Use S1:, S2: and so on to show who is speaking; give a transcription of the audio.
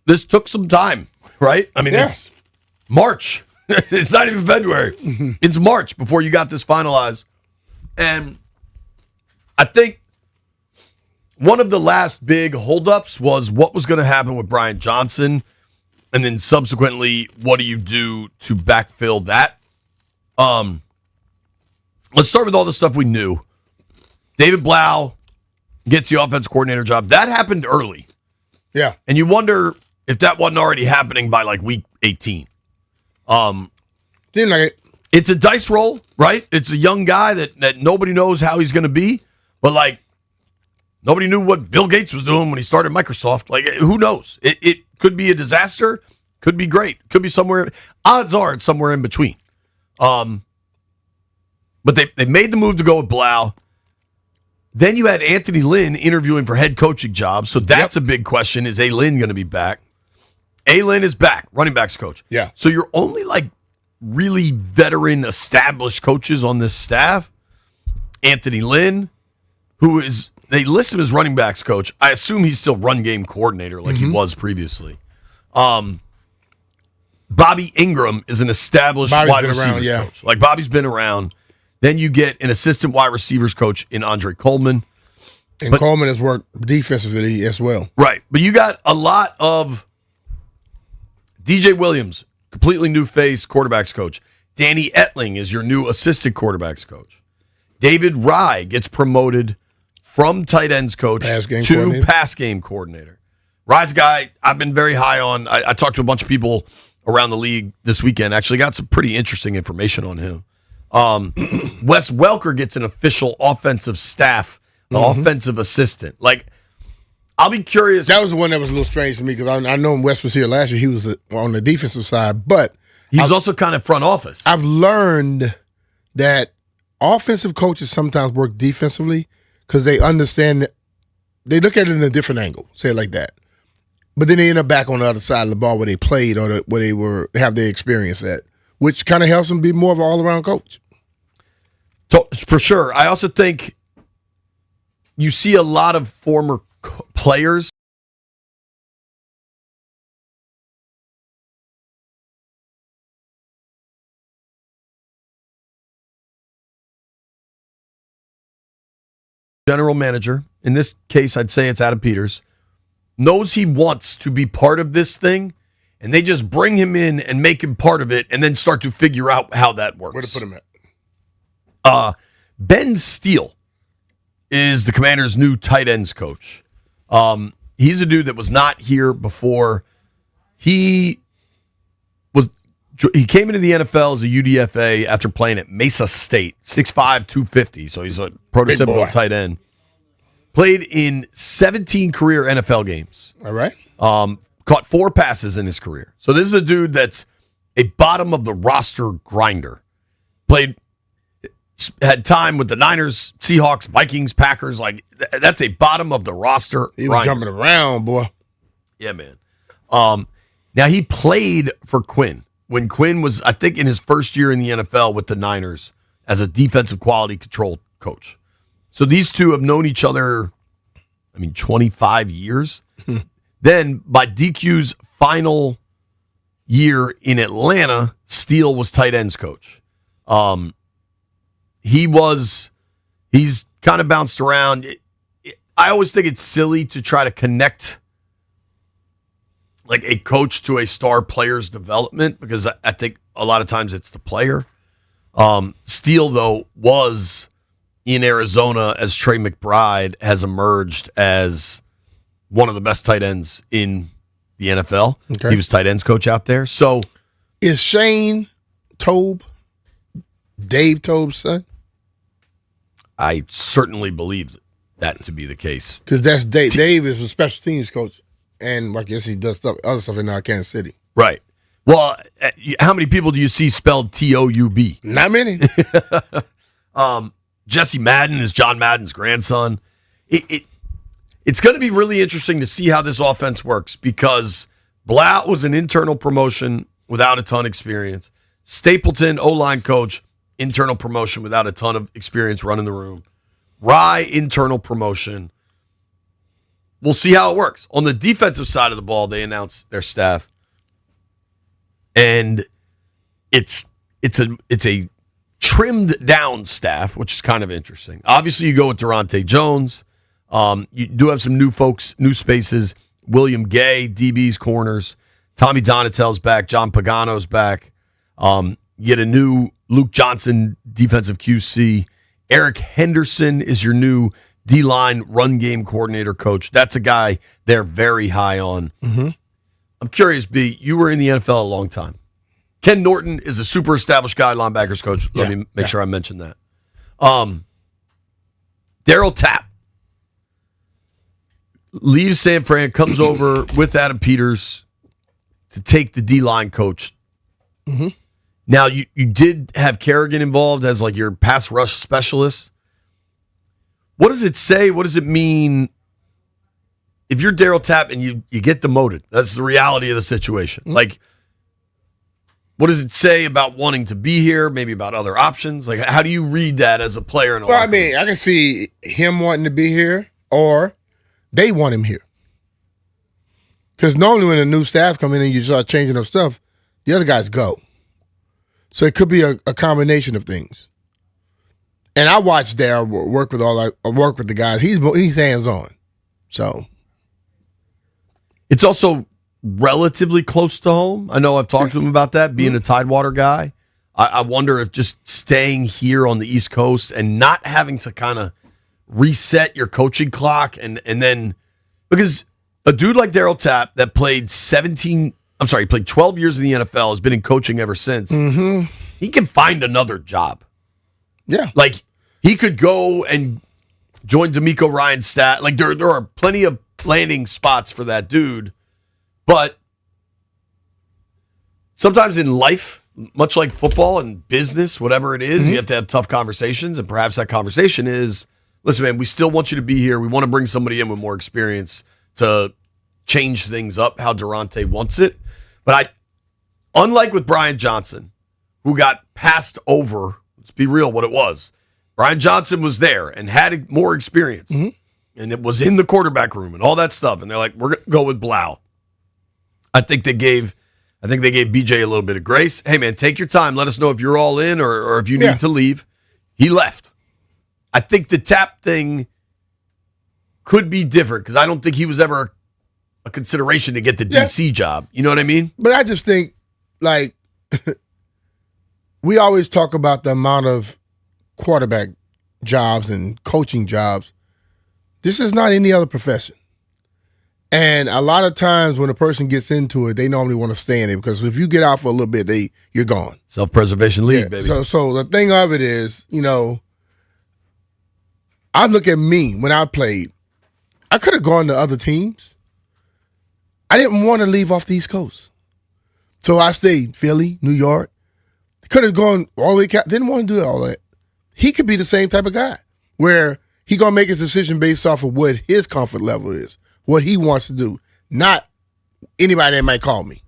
S1: this took some time, right? I mean, It's March. It's not even February. It's March before you got this finalized. And I think one of the last big holdups was what was going to happen with Brian Johnson, and then subsequently, what do you do to backfill that? Let's start with all the stuff we knew. David Blau gets the offense coordinator job. That happened early.
S2: Yeah.
S1: And you wonder if that wasn't already happening by like week 18.
S2: Didn't like it.
S1: It's a dice roll, right? It's a young guy that nobody knows how he's going to be, but like nobody knew what Bill Gates was doing when he started Microsoft. Like, who knows? It could be a disaster, could be great, could be somewhere. Odds are it's somewhere in between. But they made the move to go with Blau. Then you had Anthony Lynn interviewing for head coaching jobs, so that's a big question. Is A. Lynn going to be back? A. Lynn is back, running backs coach.
S2: Yeah.
S1: So you're only like really veteran, established coaches on this staff. Anthony Lynn, who is, they list him as running backs coach. I assume he's still run game coordinator like he was previously. Bobby Ingram is an established wide receivers coach. Like, Bobby's been around. Then you get an assistant wide receivers coach in Andre Coleman.
S2: And Coleman has worked defensively as well.
S1: Right. But you got a lot of DJ Williams, completely new face, quarterbacks coach. Danny Etling is your new assistant quarterbacks coach. David Rye gets promoted from tight ends coach to pass game coordinator. Rye's a guy I've been very high on. I talked to a bunch of people around the league this weekend. Actually got some pretty interesting information on him. Wes Welker gets an official offensive staff, offensive assistant. Like, I'll be curious.
S2: That was the one that was a little strange to me because I know when Wes was here last year, he was on the defensive side, but
S1: he was also kind of front office.
S2: I've learned that offensive coaches sometimes work defensively because they understand, they look at it in a different angle, say it like that. But then they end up back on the other side of the ball where they played or where they have their experience at, which kind of helps them be more of an all-around coach.
S1: So, for sure. I also think you see a lot of former players general manager, in this case I'd say it's Adam Peters, knows he wants to be part of this thing, and they just bring him in and make him part of it and then start to figure out how that works.
S2: Where to put him at?
S1: Ben Steele is the Commanders' new tight ends coach. He's a dude that was not here before. He came into the NFL as a UDFA after playing at Mesa State, 6'5", 250, so he's a prototypical tight end. Played in 17 career NFL games.
S2: All right.
S1: Caught 4 passes in his career. So this is a dude that's a bottom of the roster grinder. Had time with the Niners, Seahawks, Vikings, Packers. Like, that's a bottom of the roster.
S2: He was jumping around, boy.
S1: Yeah, man. Now, he played for Quinn when Quinn was, I think, in his first year in the NFL with the Niners as a defensive quality control coach. So these two have known each other, 25 years. Then, by DQ's final year in Atlanta, Steele was tight ends coach. He's kind of bounced around. I always think it's silly to try to connect like a coach to a star player's development because I think a lot of times it's the player. Steele, though, was in Arizona as Trey McBride has emerged as one of the best tight ends in the NFL. Okay. He was tight ends coach out there. So,
S2: is Shane Tobe Dave Tobe's son?
S1: I certainly believe that to be the case.
S2: Because that's Dave. Dave is a special teams coach, and I guess he does other stuff in Kansas City.
S1: Right. Well, how many people do you see spelled Toub?
S2: Not many.
S1: Jesse Madden is John Madden's grandson. It's going to be really interesting to see how this offense works because Blau was an internal promotion without a ton of experience. Stapleton, O-line coach, internal promotion without a ton of experience running the room. Rye, internal promotion. we'll see how it works. On the defensive side of the ball, they announced their staff, and it's a trimmed down staff, which is kind of interesting. Obviously, you go with Durante Jones. You do have some new folks, new spaces. William Gay, DB's corners. Tommy Donatel's back. John Pagano's back. You get a new Luke Johnson, defensive QC. Eric Henderson is your new D-line run game coordinator coach. That's a guy they're very high on.
S2: Mm-hmm.
S1: I'm curious, B, you were in the NFL a long time. Ken Norton is a super established guy, linebackers coach. Let me make sure I mention that. Daryl Tapp leaves San Fran, comes over with Adam Peters to take the D-line coach.
S2: Mm-hmm.
S1: Now, you did have Kerrigan involved as like your pass rush specialist. What does it say? What does it mean if you're Daryl Tapp and you get demoted? That's the reality of the situation.
S2: Mm-hmm.
S1: Like, what does it say about wanting to be here? Maybe about other options? Like, how do you read that as a player?
S2: Well, I mean, I can see him wanting to be here, or they want him here. Because normally when a new staff come in and you start changing up stuff, the other guys go. So it could be a combination of things. And I watched Daryl work with the guys. He's hands on. So
S1: it's also relatively close to home. I know I've talked to him about that, being a Tidewater guy. I wonder if just staying here on the East Coast and not having to kind of reset your coaching clock and then, because a dude like Daryl Tapp that played 12 years in the NFL, has been in coaching ever since.
S2: Mm-hmm.
S1: He can find another job.
S2: Yeah.
S1: Like, he could go and join D'Amico Ryan's stat. Like, there are plenty of landing spots for that dude. But sometimes in life, much like football and business, whatever it is, you have to have tough conversations. And perhaps that conversation is, listen, man, we still want you to be here. We want to bring somebody in with more experience to change things up how Durante wants it. But unlike with Brian Johnson, who got passed over, let's be real what it was. Brian Johnson was there and had more experience. Mm-hmm. And it was in the quarterback room and all that stuff. And they're like, we're going to go with Blau. I think they gave BJ a little bit of grace. Hey, man, take your time. Let us know if you're all in or if you need to leave. He left. I think the Tapp thing could be different because I don't think he was ever a consideration to get the DC job. You know what I mean?
S2: But I just think, like, we always talk about the amount of quarterback jobs and coaching jobs. This is not any other profession. And a lot of times when a person gets into it, they normally want to stay in it because if you get out for a little bit, you're gone.
S1: Self-preservation league, baby.
S2: So the thing of it is, I look at me when I played. I could have gone to other teams. I didn't want to leave off the East Coast. So I stayed Philly, New York. Could have gone all the way, didn't want to do all that. He could be the same type of guy where he going to make his decision based off of what his comfort level is, what he wants to do, not anybody that might call me.